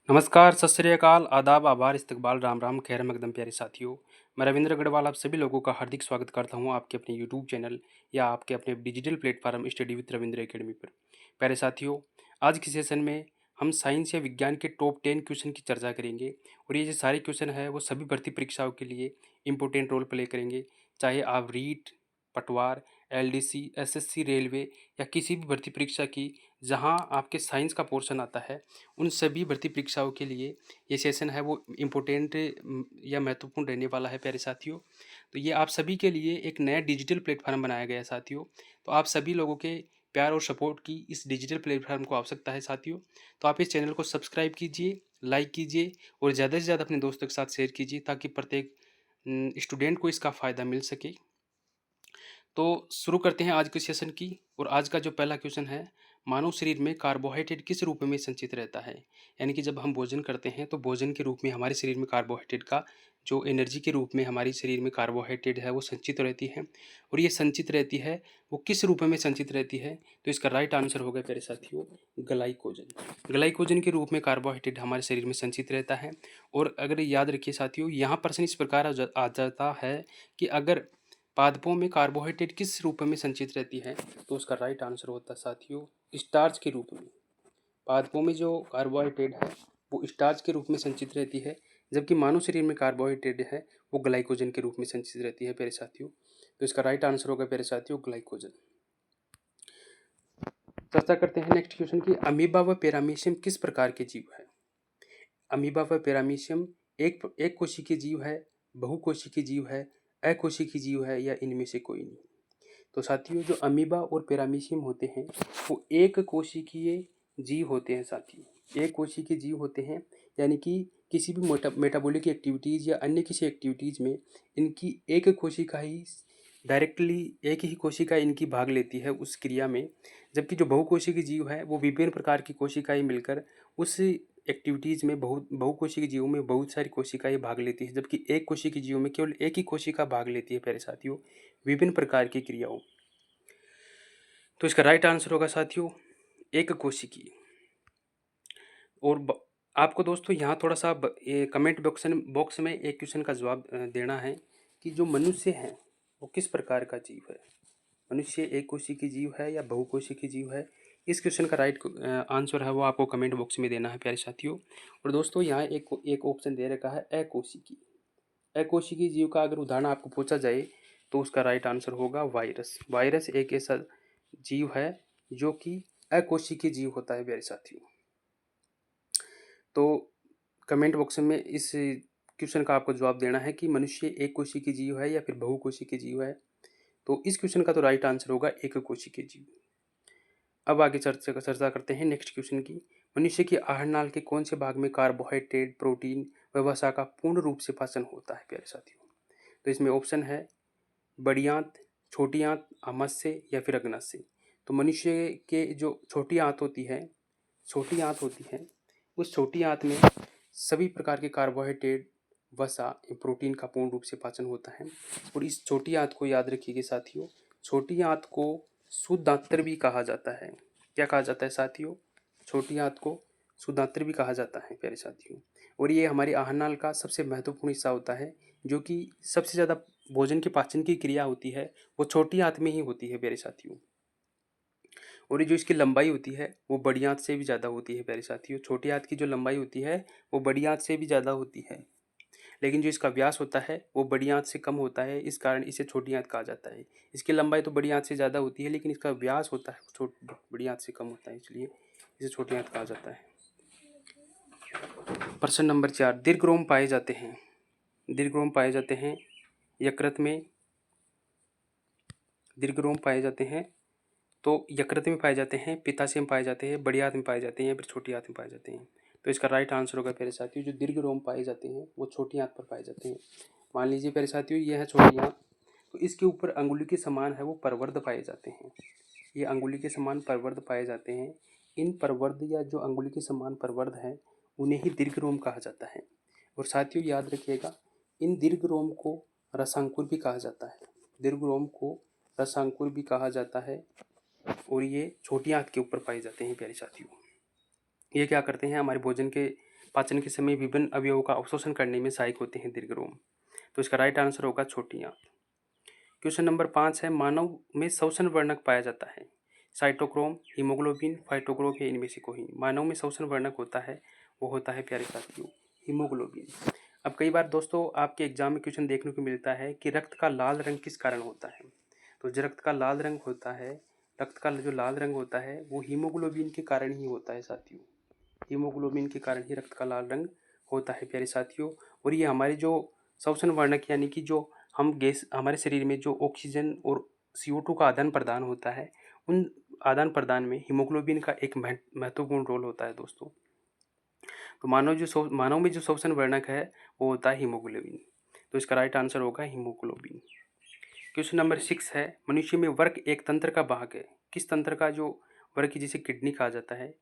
नमस्कार, सत श्री अकाल, आदाब, आभार, इस्तकबाल, राम राम, खैर मकदम प्यारे साथियों। मैं रविंद्र अग्रवाल आप सभी लोगों का हार्दिक स्वागत करता हूं आपके अपने यूट्यूब चैनल या आपके अपने digital platform study with Ravindra academy पर। प्यारे साथियों, आज के सेशन में हम साइंस या विज्ञान के टॉप 10 क्वेश्चन की चर्चा करेंगे और ये जो सारे क्वेश्चन है वो सभी भर्ती परीक्षाओं के लिए इंपॉर्टेंट रोल प्ले करेंगे। चाहे आप रीट, पटवार, एलडीसी, एसएससी, रेलवे या किसी भी भर्ती परीक्षा की जहां आपके साइंस का पोर्शन आता है, उन सभी भर्ती परीक्षाओं के लिए ये सेशन है वो इम्पोर्टेंट या महत्वपूर्ण रहने वाला है प्यारे साथियों। तो ये आप सभी के लिए एक नया डिजिटल प्लेटफॉर्म बनाया गया है साथियों। तो आप सभी लोगों के प्यार और सपोर्ट की इस डिजिटल प्लेटफॉर्म को आवश्यकता है साथियों। तो आप इस चैनल को सब्सक्राइब कीजिए, लाइक कीजिए और ज़्यादा से ज़्यादा अपने दोस्तों के साथ शेयर कीजिए ताकि प्रत्येक स्टूडेंट को इसका फ़ायदा मिल सके। तो शुरू करते हैं आज के सेशन की। और आज का जो पहला क्वेश्चन है, मानव शरीर में कार्बोहाइड्रेट किस रूप में संचित रहता है। यानी कि जब हम भोजन करते हैं तो भोजन के रूप में हमारे शरीर में कार्बोहाइड्रेट का जो एनर्जी के रूप में हमारे शरीर में कार्बोहाइड्रेट है वो संचित रहती है। और ये संचित रहती है वो किस रूप में संचित रहती है, तो इसका राइट आंसर होगा प्यारे साथियों ग्लाइकोजन। ग्लाइकोजन के रूप में कार्बोहाइड्रेट हमारे शरीर में संचित रहता है। और अगर याद रखिए साथियों, यहाँ प्रश्न इस प्रकार आ जाता है कि अगर पादपों में कार्बोहाइड्रेट किस रूप में संचित रहती है, तो उसका राइट आंसर होता है साथियों स्टार्च के रूप में। पादपों में जो कार्बोहाइड्रेट है वो स्टार्च के रूप में संचित रहती है, जबकि मानव शरीर में कार्बोहाइड्रेट है वो ग्लाइकोजन के रूप में संचित रहती है प्यारे साथियों। तो इसका राइट आंसर होगा प्यारे साथियों ग्लाइकोजन। चर्चा करते हैं नेक्स्ट क्वेश्चन की, अमीबा व पैरामीशियम किस प्रकार के जीव है। अमीबा व पैरामीशियम एक कोशिकीय जीव है, बहुकोशिकीय जीव है, अकोशिकीय जीव है या इनमें से कोई नहीं। तो साथियों, जो अमीबा और पैरामीशियम होते हैं वो एक कोशिकीय जीव होते हैं साथियों, एक कोशिकीय जीव होते हैं। यानी कि किसी भी मेटाबॉलिक एक्टिविटीज़ या अन्य किसी एक्टिविटीज़ में इनकी एक कोशिका ही डायरेक्टली एक ही कोशिका इनकी भाग लेती है उस क्रिया में। जबकि जो बहुकोशिकीय जीव है वो विभिन्न प्रकार की कोशिकाएं मिलकर उस एक्टिविटीज़ में बहुकोशिकीय जीवों में बहुत सारी कोशिकाएं भाग लेती है, जबकि एक कोशिकीय जीवों में केवल एक ही कोशिका भाग लेती है प्यारे साथियों विभिन्न प्रकार की क्रियाओं। तो इसका राइट आंसर होगा साथियों एक कोशिकीय। और आपको दोस्तों यहाँ थोड़ा सा कमेंट बॉक्स में एक क्वेश्चन का जवाब देना है कि जो मनुष्य है वो किस प्रकार का जीव है। मनुष्य एक कोशिकीय जीव है या बहुकोशिकीय जीव है। इस क्वेश्चन का राइट आंसर है वो आपको कमेंट बॉक्स में देना है प्यारे साथियों। और दोस्तों यहाँ एक ऑप्शन दे रखा है अकोशिकीय। अकोशिकीय जीव का अगर उदाहरण आपको पूछा जाए तो उसका राइट आंसर होगा वायरस। वायरस एक ऐसा जीव है जो कि अकोशिकीय जीव होता है प्यारे साथियों। तो कमेंट बॉक्स में इस क्वेश्चन का आपको जवाब देना है कि मनुष्य एक कोशिकीय जीव है या फिर बहुकोशिकीय जीव है। तो इस क्वेश्चन का तो राइट आंसर होगा एक कोशिकीय जीव। अब आगे चर्चा करते हैं नेक्स्ट क्वेश्चन की, मनुष्य की आहार नाल के कौन से भाग में कार्बोहाइड्रेट, प्रोटीन व वसा का पूर्ण रूप से पाचन होता है प्यारे साथियों। तो इसमें ऑप्शन है बड़ी आंत, छोटी आंत, आमाशय या फिर अग्नाशय। तो मनुष्य के जो छोटी आंत होती है उस छोटी आंत में सभी प्रकार के कार्बोहाइड्रेट, वसा, प्रोटीन का पूर्ण रूप से पाचन होता है। और इस छोटी आंत को याद रखिएगा साथियों, छोटी आंत को शुद्धांत्र भी कहा जाता है। क्या कहा जाता है साथियों, छोटी आंत को शुद्धांत्र भी कहा जाता है प्यारे साथियों। और ये हमारे आहार नाल का सबसे महत्वपूर्ण हिस्सा होता है, जो कि सबसे ज़्यादा भोजन के पाचन की क्रिया होती है वो छोटी आंत में ही होती है प्यारे साथियों। और ये जो इसकी लंबाई होती है वो बड़ी आंत से भी ज़्यादा होती है प्यारे साथियों। छोटी आंत की जो लंबाई होती है वो बड़ी आंत से भी ज़्यादा होती है, लेकिन जो इसका व्यास होता है वो बड़ी आंत से कम होता है, इस कारण इसे छोटी आंत कहा जाता है। इसकी लंबाई तो बड़ी आंत से ज़्यादा होती है लेकिन इसका व्यास होता है बड़ी आंत से कम होता है, इसलिए इसे छोटी आंत कहा जाता है। प्रश्न नंबर 4, दीर्घरोम पाए जाते हैं। दीर्घरोम पाए जाते हैं यकृत में। दीर्घरोम पाए जाते हैं तो यकृत में पाए जाते हैं, पित्ताशय में पाए जाते हैं, बड़ी आंत में पाए जाते हैं या फिर छोटी आंत में पाए जाते हैं। तो इसका राइट आंसर होगा प्यारे साथियों जो दीर्घ रोम पाए जाते हैं वो छोटी आंत पर पाए जाते हैं। मान लीजिए प्यारे साथियों ये है छोटी आंत, तो इसके ऊपर अंगुली के समान है वो परवर्ध पाए जाते हैं। ये अंगुली के समान परवर्ध पाए जाते हैं। इन परवर्ध या जो अंगुली के समान परवर्ध हैं उन्हें ही दीर्घ रोम कहा जाता है। और साथियों याद रखिएगा, इन दीर्घ रोम को रसांकुर भी कहा जाता है। दीर्घ रोम को रसांकुर भी कहा जाता है और ये छोटी आंत के ऊपर पाए जाते हैं प्यारे साथियों। ये क्या करते हैं, हमारे भोजन के पाचन के समय विभिन्न अवयवों का अवशोषण करने में सहायक होते हैं दीर्घ रोम। तो इसका राइट आंसर होगा छोटी आंत। क्वेश्चन नंबर 5 है, मानव में श्वसन वर्णक पाया जाता है। साइटोक्रोम, हीमोग्लोबिन, फाइटोक्रोम या इनमें से कोई। मानव में श्वसन वर्णक होता है वो होता है प्यारे साथियों हीमोग्लोबिन। अब कई बार दोस्तों आपके एग्जाम में क्वेश्चन देखने को मिलता है कि रक्त का लाल रंग किस कारण होता है। तो जो रक्त का लाल रंग होता है, रक्त का जो लाल रंग होता है वो हीमोग्लोबिन के कारण ही होता है साथियों। हीमोग्लोबिन के कारण ही रक्त का लाल रंग होता है प्यारे साथियों। और ये हमारे जो श्वसन वर्णक यानी कि जो हम गैस हमारे शरीर में जो ऑक्सीजन और CO2 का आदान प्रदान होता है, उन आदान प्रदान में हीमोग्लोबिन का एक महत्वपूर्ण रोल होता है दोस्तों। तो मानव में जो श्वसन वर्णक है वो होता है हीमोग्लोबिन। तो इसका राइट आंसर होगा हीमोग्लोबिन। क्वेश्चन नंबर 6 है, मनुष्य में वर्क एक तंत्र का भाग है। किस तंत्र का जो वर्क की जिसे किडनी कहा जाता है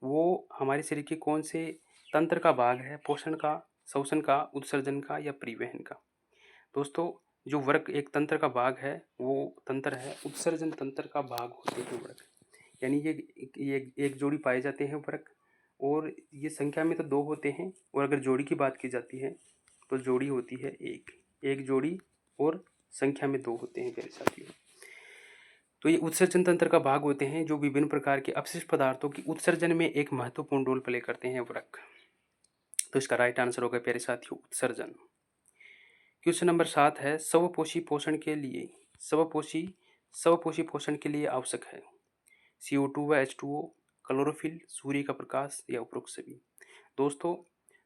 वो हमारे शरीर के कौन से तंत्र का भाग है? पोषण का, श्वसन का, उत्सर्जन का या परिवहन का? दोस्तों जो वर्क एक तंत्र का भाग है वो तंत्र है उत्सर्जन तंत्र का भाग होते हैं वर्क। यानी ये एक जोड़ी पाए जाते हैं वर्क, और ये संख्या में तो 2 होते हैं, और अगर जोड़ी की बात की जाती है तो जोड़ी होती है एक जोड़ी, और संख्या में 2 होते हैं मेरे साथियों। तो ये उत्सर्जन तंत्र का भाग होते हैं जो विभिन्न प्रकार के अपशिष्ट पदार्थों की उत्सर्जन में एक महत्वपूर्ण रोल प्ले करते हैं वर्क। तो इसका राइट आंसर होगा प्यारे साथियों उत्सर्जन। क्वेश्चन नंबर 7 है, स्वपोषी पोषण के लिए स्वपोषी पोषण के लिए आवश्यक है। CO2 व H2O, क्लोरोफिल, सूर्य का प्रकाश या उपरोक्त सभी। दोस्तों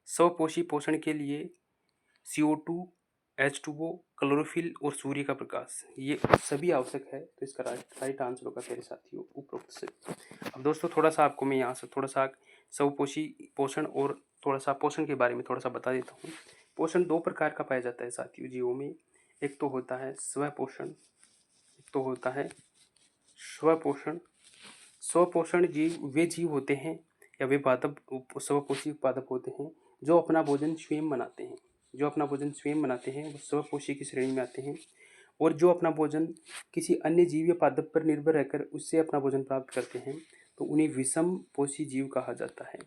स्वपोषी पोषण के लिए CO2, H2O, क्लोरोफिल और सूर्य का प्रकाश ये सभी आवश्यक है। तो इसका राइट आंसर होगा मेरे साथियों उपरोक्त सभी। अब दोस्तों थोड़ा सा आपको मैं यहाँ से थोड़ा सा स्वपोषी पोषण और थोड़ा सा पोषण के बारे में थोड़ा सा बता देता हूँ। पोषण 2 प्रकार का पाया जाता है साथियों जीवों में। एक तो होता है स्वपोषण, एक तो होता है स्वपोषण। स्वपोषण जीव वे जीव होते हैं या वे पादप स्वपोषी पादप होते हैं जो अपना भोजन स्वयं बनाते हैं। जो अपना भोजन स्वयं बनाते हैं वो स्वपोषी की श्रेणी में आते हैं। और जो अपना भोजन किसी अन्य जीव या पादप पर निर्भर रहकर उससे अपना भोजन प्राप्त करते हैं तो उन्हें विषम पोषी जीव कहा जाता है।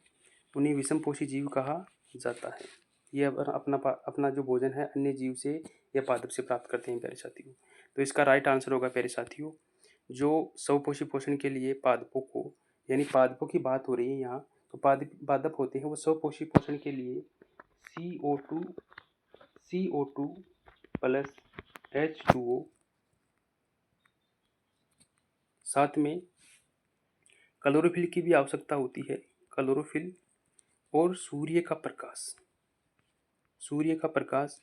उन्हें विषम पोषी जीव कहा जाता है। ये अपना जो भोजन है अन्य जीव से या पादप से प्राप्त करते हैं प्यारे साथियों। तो इसका राइट आंसर होगा प्यारे साथियों जो स्वपोषी पोषण के लिए पादपों को, यानी पादपों की बात हो रही है यहाँ, तो पादप होते हैं वो स्वपोषी पोषण के लिए CO2 प्लस H2O, साथ में क्लोरोफिल की भी आवश्यकता होती है। क्लोरोफिल और सूर्य का प्रकाश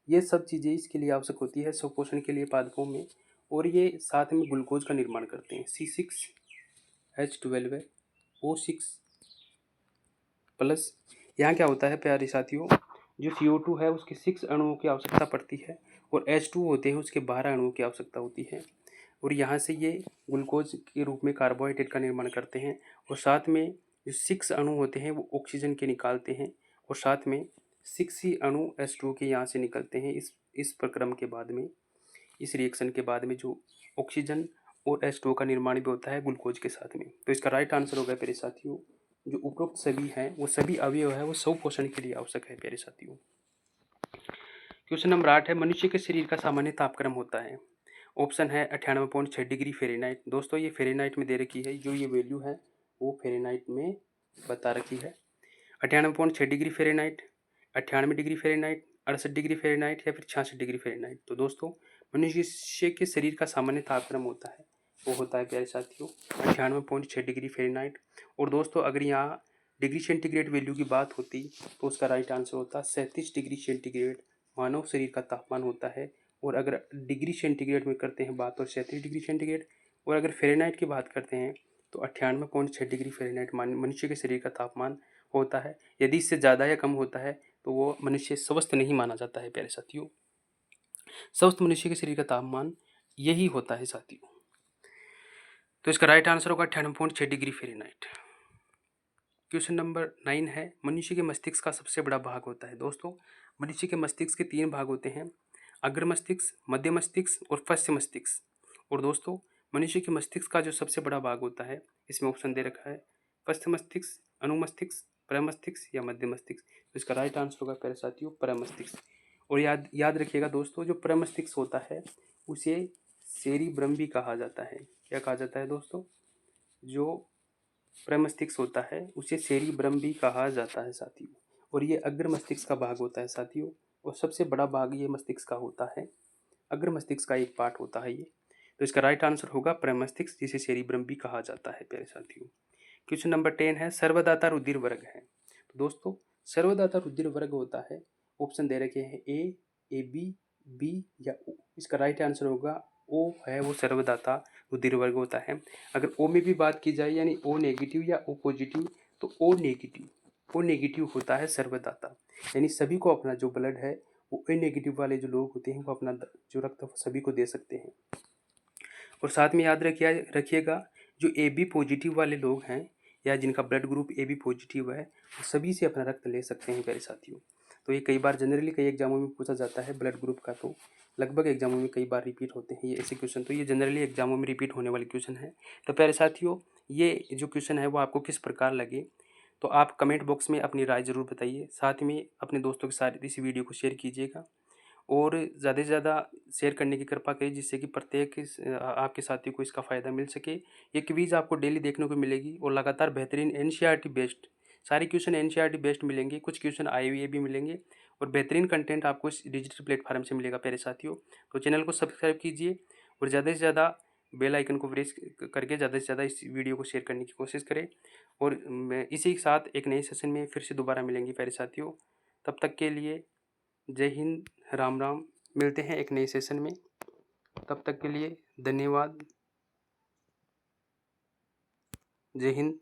ये सब चीज़ें इसके लिए आवश्यक होती है स्वपोषण के लिए पादपों में। और ये साथ में ग्लूकोज का निर्माण करते हैं। C6H12O6 plus. यहाँ क्या होता है प्यारे साथियों, जो CO2 है उसके 6 अणुओं की आवश्यकता पड़ती है और H2 होते हैं उसके 12 अणुओं की आवश्यकता होती है। और यहाँ से ये ग्लूकोज के रूप में कार्बोहाइड्रेट का निर्माण करते हैं। और साथ में जो 6 अणु होते हैं वो ऑक्सीजन के निकालते हैं, और साथ में 6 ही अणु H2 के यहाँ से निकलते हैं। इस प्रक्रम के बाद में, इस रिएक्शन के बाद में जो ऑक्सीजन और H2O का निर्माण भी होता है ग्लूकोज के साथ में। तो इसका राइट आंसर होगा प्यारे साथियों जो उपरोक्त सभी हैं वो सभी अवयव है वो स्वपोषण के लिए आवश्यक है प्यारे साथियों। क्वेश्चन नंबर 8 है, मनुष्य के शरीर का सामान्य तापक्रम होता है। ऑप्शन है 98.6 डिग्री फ़ारेनहाइट। दोस्तों ये फ़ारेनहाइट में दे रखी है, जो ये वैल्यू है वो फ़ारेनहाइट में बता रखी है। 98.6 degree Fahrenheit, 98 degree Fahrenheit, 68 degree Fahrenheit या फिर 66 डिग्री फ़ारेनहाइट। तो दोस्तों मनुष्य के शरीर का सामान्य तापक्रम होता है वो होता है प्यारे साथियों 98.6 डिग्री फ़ारेनहाइट। और दोस्तों अगर यहाँ डिग्री सेंटीग्रेड वैल्यू की बात होती तो उसका राइट आंसर होता 37 डिग्री सेंटीग्रेड मानव शरीर का तापमान होता है। और अगर डिग्री सेंटीग्रेड में करते हैं बात तो 37 डिग्री सेंटीग्रेड, और अगर फ़ारेनहाइट की बात करते हैं तो 98.6 डिग्री फ़ारेनहाइट मनुष्य के शरीर का तापमान होता है। यदि इससे ज़्यादा या कम होता है तो वो मनुष्य स्वस्थ नहीं माना जाता है प्यारे साथियों। स्वस्थ मनुष्य के शरीर का तापमान यही होता है साथियों। तो इसका राइट आंसर होगा 98.6 डिग्री फ़ारेनहाइट। क्वेश्चन नंबर 9 है, मनुष्य के मस्तिष्क का सबसे बड़ा भाग होता है। दोस्तों मनुष्य के मस्तिष्क के 3 भाग होते हैं, अग्र मस्तिष्क, मध्य मस्तिष्क और पश्च मस्तिष्क। और दोस्तों मनुष्य के मस्तिष्क का जो सबसे बड़ा भाग होता है इसमें ऑप्शन दे रखा है पश्च मस्तिष्क, अनुमस्तिष्क, प्रमस्तिष्क या मध्य मस्तिष्क। तो इसका राइट आंसर होगा प्यारे साथियों प्रमस्तिष्क। और याद याद रखिएगा दोस्तों, जो प्रमस्तिष्क होता है उसे सेरिब्रम भी कहा जाता है। क्या कहा जाता है दोस्तों? जो प्रमस्तिष्क होता है उसे सेरिब्रम भी कहा जाता है साथियों। और ये अग्र मस्तिष्क का भाग होता है साथियों, और सबसे बड़ा भाग ये मस्तिष्क का होता है। अग्र मस्तिष्क का एक पार्ट होता है ये। तो इसका राइट आंसर होगा प्रमस्तिष्क, जिसे सेरिब्रम भी कहा जाता है प्यारे साथियों। क्वेश्चन नंबर 10 है सर्वदाता रुधिर वर्ग है। तो दोस्तों सर्वदाता रुधिर वर्ग होता है, ऑप्शन दे रखे हैं ए बी, बी या ओ। इसका राइट आंसर होगा ओ है, वो सर्वदाता रुधिर वर्ग होता है। अगर ओ में भी बात की जाए यानी ओ नेगेटिव या ओ पॉजिटिव, तो ओ नेगेटिव होता है सर्वदाता, यानी सभी को अपना जो ब्लड है वो ए नेगेटिव वाले जो लोग होते हैं वो अपना जो रक्त सभी को दे सकते हैं। और साथ में याद रखिएगा जो ए बी पॉजिटिव वाले लोग हैं या जिनका blood group A B positive है वो सभी से अपना रक्त ले सकते हैं प्यारे साथियों। तो ये कई बार जनरली कई एग्जामों में पूछा जाता है ब्लड ग्रुप का, तो लगभग एग्जामों में कई बार रिपीट होते हैं ये ऐसे क्वेश्चन, तो ये जनरली एग्जामों में रिपीट होने वाले क्वेश्चन है। तो प्यारे साथियों ये जो क्वेश्चन है वो आपको किस प्रकार लगे, तो आप कमेंट बॉक्स में अपनी राय ज़रूर बताइए। साथ में अपने दोस्तों के साथ इस वीडियो को शेयर कीजिएगा और ज़्यादा से ज़्यादा शेयर करने की कृपा करिए, जिससे कि प्रत्येक आपके साथी को इसका फ़ायदा मिल सके। ये क्विज़ आपको डेली देखने को मिलेगी और लगातार बेहतरीन एनसीईआरटी बेस्ड सारे क्वेश्चन एनसीईआरटी बेस्ड मिलेंगे, कुछ क्वेश्चन आए हुए भी मिलेंगे और बेहतरीन कंटेंट आपको इस डिजिटल प्लेटफॉर्म से मिलेगा प्यारे साथियों। तो चैनल को सब्सक्राइब कीजिए और ज़्यादा से ज़्यादा बेल आइकन को प्रेस करके ज़्यादा से ज़्यादा इस वीडियो को शेयर करने की कोशिश करें। और इसी के साथ एक नए सेशन में फिर से दोबारा मिलेंगे प्यारे साथियों। तब तक के लिए जय हिंद, राम राम। मिलते हैं एक नए सेशन में, तब तक के लिए धन्यवाद। जय हिंद।